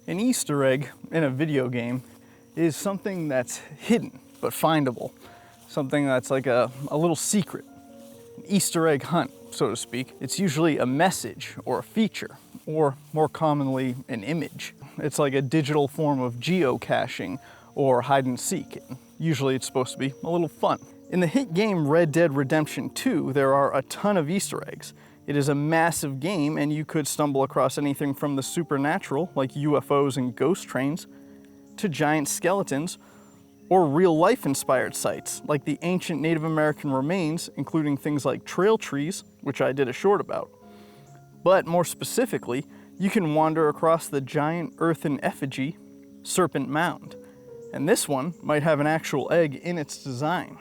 An Easter egg in a video game is something that's hidden but findable. Something that's like a little secret. An Easter egg hunt, so to speak. It's usually a message or a feature, or more commonly, an image. It's like a digital form of geocaching or hide and seek. Usually it's supposed to be a little fun. In the hit game Red Dead Redemption 2, there are a ton of Easter eggs. It is a massive game, and you could stumble across anything from the supernatural, like UFOs and ghost trains, to giant skeletons, or real-life inspired sites, like the ancient Native American remains, including things like trail trees, which I did a short about. But more specifically, you can wander across the giant earthen effigy, Serpent Mound, and this one might have an actual egg in its design.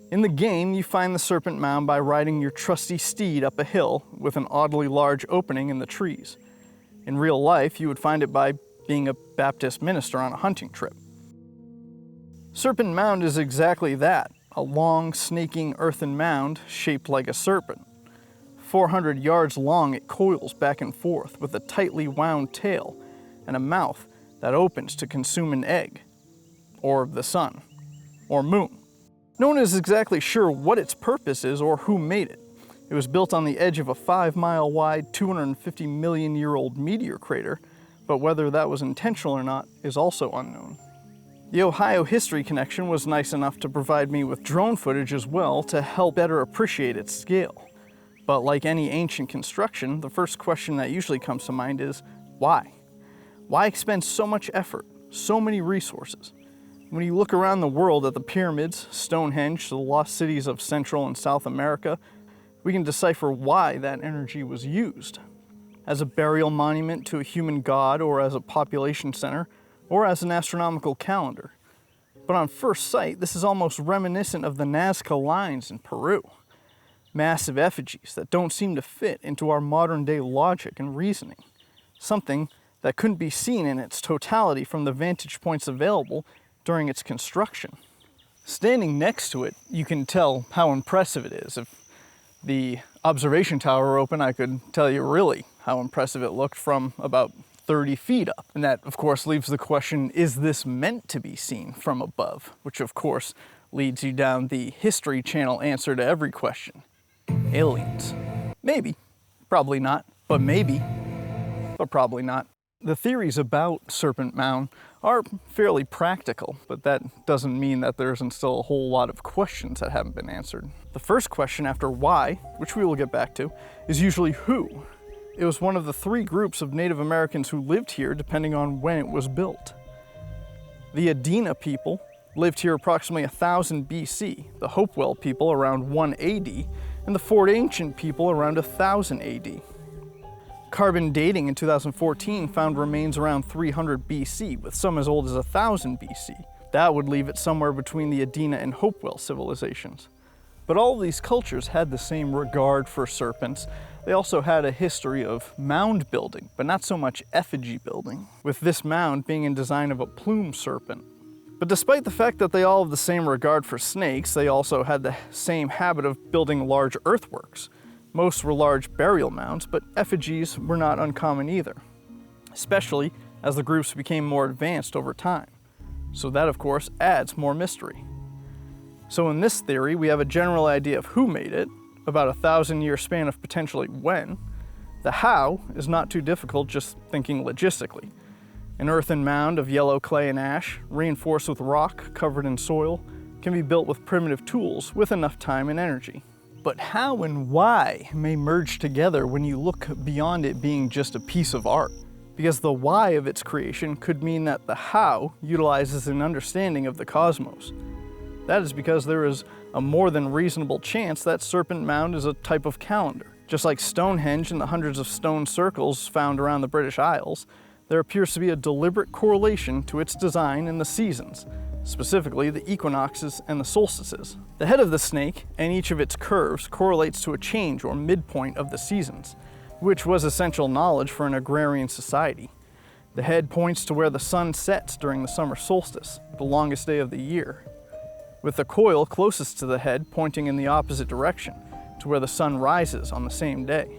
In the game, you find the Serpent Mound by riding your trusty steed up a hill with an oddly large opening in the trees. In real life, you would find it by being a Baptist minister on a hunting trip. Serpent Mound is exactly that, a long, snaking earthen mound shaped like a serpent. 400 yards long, it coils back and forth with a tightly wound tail and a mouth that opens to consume an egg, or the sun, or moon. No one is exactly sure what its purpose is or who made it. It was built on the edge of a 5-mile wide, 250 million year old meteor crater, but whether that was intentional or not is also unknown. The Ohio History Connection was nice enough to provide me with drone footage as well to help better appreciate its scale. But like any ancient construction, the first question that usually comes to mind is, why? Why expend so much effort, so many resources? When you look around the world at the pyramids, Stonehenge, the lost cities of Central and South America, we can decipher why that energy was used. As a burial monument to a human god, or as a population center, or as an astronomical calendar. But on first sight, this is almost reminiscent of the Nazca lines in Peru. Massive effigies that don't seem to fit into our modern day logic and reasoning. Something that couldn't be seen in its totality from the vantage points available during its construction. Standing next to it, you can tell how impressive it is. If the observation tower were open, I could tell you really how impressive it looked from about 30 feet up. And that, of course, leaves the question, is this meant to be seen from above? Which, of course, leads you down the History Channel answer to every question. Aliens. Maybe. Probably not. But maybe. But probably not. The theories about Serpent Mound are fairly practical, but that doesn't mean that there isn't still a whole lot of questions that haven't been answered. The first question after why, which we will get back to, is usually who. It was one of the 3 groups of Native Americans who lived here depending on when it was built. The Adena people lived here approximately 1000 BC, the Hopewell people around 1 AD, and the Fort Ancient people around 1000 AD. Carbon dating in 2014 found remains around 300 BC, with some as old as 1000 BC. That would leave it somewhere between the Adena and Hopewell civilizations. But all of these cultures had the same regard for serpents. They also had a history of mound building, but not so much effigy building, with this mound being in design of a plume serpent. But despite the fact that they all have the same regard for snakes, they also had the same habit of building large earthworks. Most were large burial mounds, but effigies were not uncommon either, especially as the groups became more advanced over time. So that, of course, adds more mystery. So in this theory, we have a general idea of who made it, about a 1,000-year span of potentially when. The how is not too difficult, just thinking logistically. An earthen mound of yellow clay and ash, reinforced with rock, covered in soil, can be built with primitive tools with enough time and energy. But how and why may merge together when you look beyond it being just a piece of art. Because the why of its creation could mean that the how utilizes an understanding of the cosmos. That is because there is a more than reasonable chance that Serpent Mound is a type of calendar. Just like Stonehenge and the hundreds of stone circles found around the British Isles, there appears to be a deliberate correlation to its design and the seasons, specifically the equinoxes and the solstices. The head of the snake and each of its curves correlates to a change or midpoint of the seasons, which was essential knowledge for an agrarian society. The head points to where the sun sets during the summer solstice, the longest day of the year, with the coil closest to the head pointing in the opposite direction, to where the sun rises on the same day.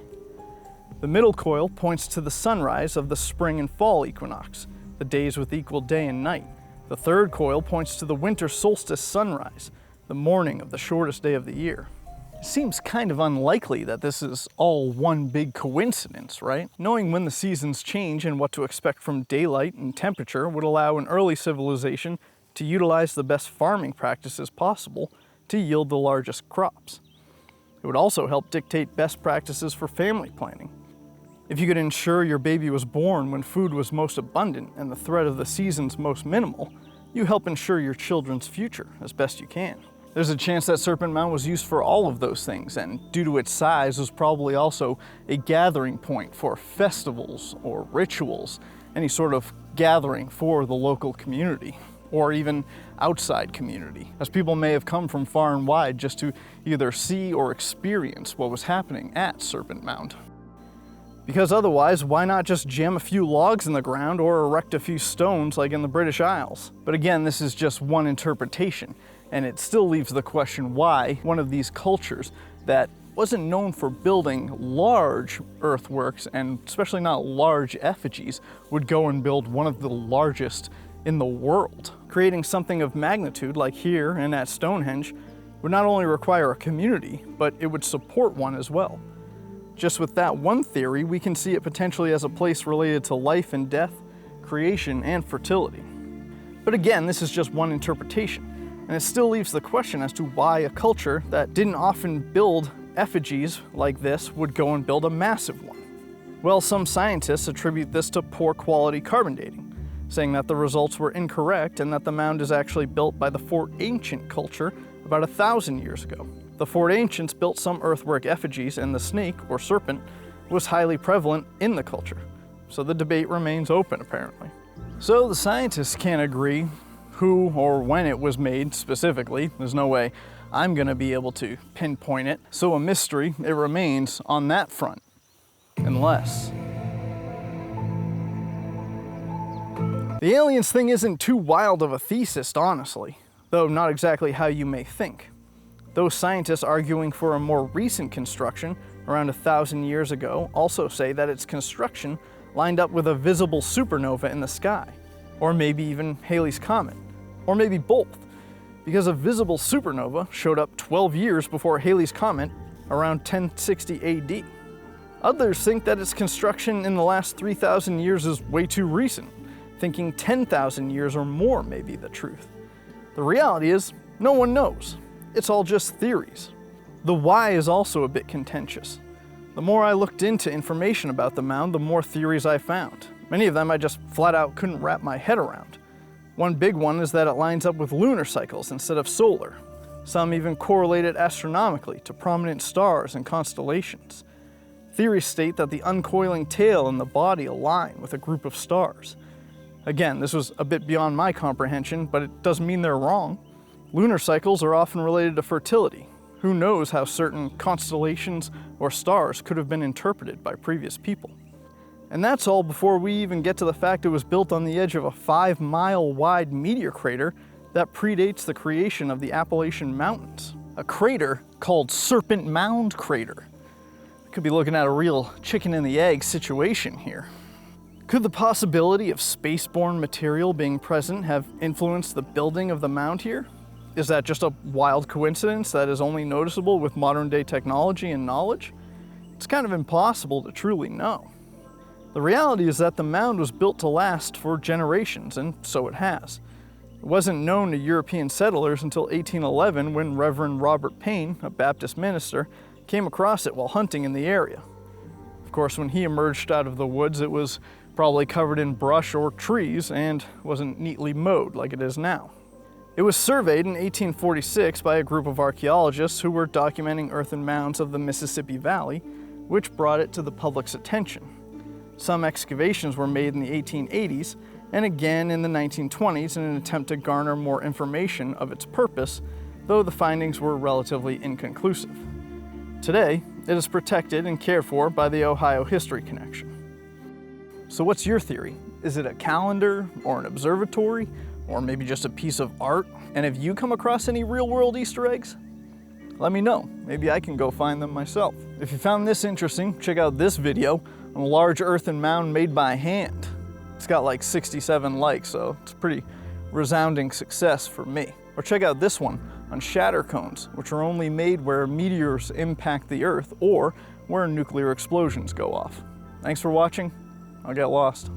The middle coil points to the sunrise of the spring and fall equinox, the days with equal day and night. The third coil points to the winter solstice sunrise, the morning of the shortest day of the year. It seems kind of unlikely that this is all one big coincidence, right? Knowing when the seasons change and what to expect from daylight and temperature would allow an early civilization to utilize the best farming practices possible to yield the largest crops. It would also help dictate best practices for family planning. If you could ensure your baby was born when food was most abundant and the threat of the seasons most minimal, you help ensure your children's future as best you can. There's a chance that Serpent Mound was used for all of those things, and due to its size was probably also a gathering point for festivals or rituals, any sort of gathering for the local community, or even outside community, as people may have come from far and wide just to either see or experience what was happening at Serpent Mound. Because otherwise, why not just jam a few logs in the ground or erect a few stones like in the British Isles? But again, this is just one interpretation, and it still leaves the question why one of these cultures that wasn't known for building large earthworks, and especially not large effigies, would go and build one of the largest in the world. Creating something of magnitude like here and at Stonehenge would not only require a community, but it would support one as well. Just with that one theory, we can see it potentially as a place related to life and death, creation, and fertility. But again, this is just one interpretation, and it still leaves the question as to why a culture that didn't often build effigies like this would go and build a massive one. Well, some scientists attribute this to poor quality carbon dating, saying that the results were incorrect and that the mound is actually built by the Fort Ancient culture about 1,000 years ago. The Fort Ancients built some earthwork effigies, and the snake, or serpent, was highly prevalent in the culture. So the debate remains open, apparently. So the scientists can't agree who or when it was made specifically. There's no way I'm gonna be able to pinpoint it. So a mystery, it remains on that front. Unless... The aliens thing isn't too wild of a thesis, honestly, though not exactly how you may think. Those scientists arguing for a more recent construction, around 1,000 years ago, also say that its construction lined up with a visible supernova in the sky, or maybe even Halley's Comet, or maybe both, because a visible supernova showed up 12 years before Halley's Comet, around 1060 AD. Others think that its construction in the last 3,000 years is way too recent, thinking 10,000 years or more may be the truth. The reality is, no one knows. It's all just theories. The why is also a bit contentious. The more I looked into information about the mound, the more theories I found. Many of them I just flat out couldn't wrap my head around. One big one is that it lines up with lunar cycles instead of solar. Some even correlate it astronomically to prominent stars and constellations. Theories state that the uncoiling tail and the body align with a group of stars. Again, this was a bit beyond my comprehension, but it doesn't mean they're wrong. Lunar cycles are often related to fertility. Who knows how certain constellations or stars could have been interpreted by previous people. And that's all before we even get to the fact it was built on the edge of a 5-mile wide meteor crater that predates the creation of the Appalachian Mountains. A crater called Serpent Mound crater. We could be looking at a real chicken and the egg situation here. Could the possibility of spaceborne material being present have influenced the building of the mound here? Is that just a wild coincidence that is only noticeable with modern day technology and knowledge? It's kind of impossible to truly know. The reality is that the mound was built to last for generations, and so it has. It wasn't known to European settlers until 1811 when Reverend Robert Payne, a Baptist minister, came across it while hunting in the area. Of course, when he emerged out of the woods, it was probably covered in brush or trees and wasn't neatly mowed like it is now. It was surveyed in 1846 by a group of archaeologists who were documenting earthen mounds of the Mississippi Valley, which brought it to the public's attention. Some excavations were made in the 1880s and again in the 1920s in an attempt to garner more information of its purpose, though the findings were relatively inconclusive. Today, it is protected and cared for by the Ohio History Connection. So what's your theory? Is it a calendar or an observatory? Or maybe just a piece of art? And if you come across any real-world Easter eggs, let me know. maybe I can go find them myself. If you found this interesting, check out this video on a large earthen mound made by hand. It's got like 67 likes, so it's a pretty resounding success for me. Or check out this one on shatter cones, which are only made where meteors impact the Earth or where nuclear explosions go off. Thanks for watching. I'll get lost.